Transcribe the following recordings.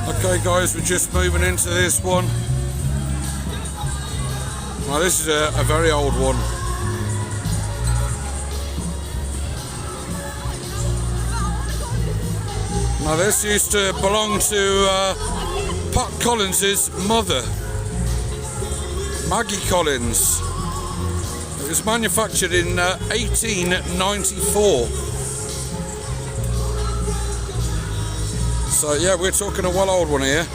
Okay guys, we're just moving into this one. Now this is a very old one. Now this used to belong to Pat Collins's mother, Maggie Collins. It was manufactured in 1894. So yeah, we're talking a well old one here.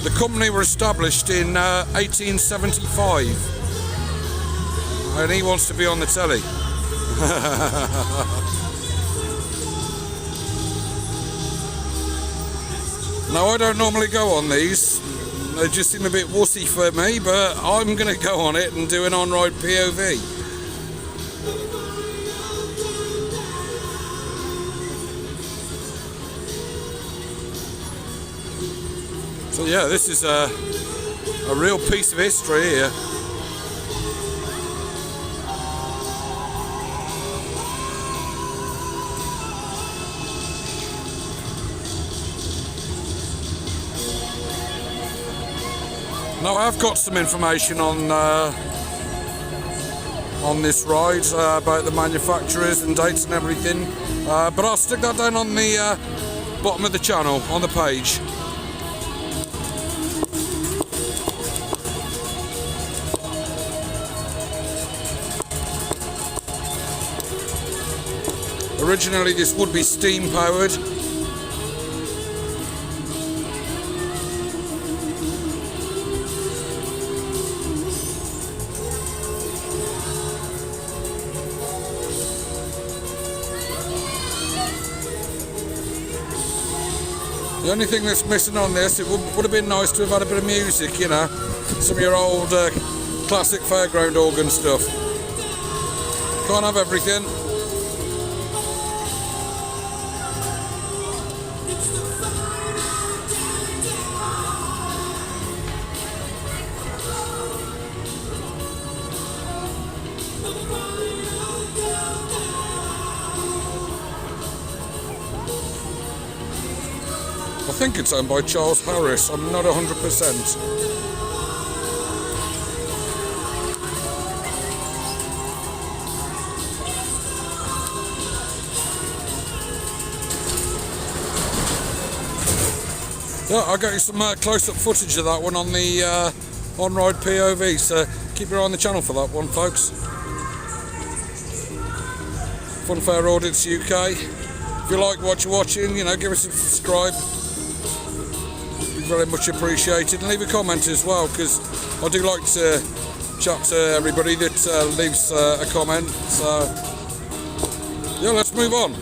The company were established in 1875, and he wants to be on the telly. Now I don't normally go on these, they just seem a bit wussy for me, but I'm going to go on it and do an on-ride POV. So yeah, this is a real piece of history here. Now I've got some information on this ride about the manufacturers and dates and everything, but I'll stick that down on the bottom of the channel, on the page. Originally this would be steam powered. The only thing that's missing on this, it would have been nice to have had a bit of music, you know, some of your old classic fairground organ stuff. Can't have everything. I think it's owned by Charles Harris, I'm not 100%. Yeah, I'll get you some close-up footage of that one on the on-ride POV, so keep your eye on the channel for that one, folks. Funfair Audits UK. If you like what you're watching, you know, give us a subscribe. Very much appreciated, and leave a comment as well, because I do like to chat to everybody that leaves a comment. So yeah, let's move on.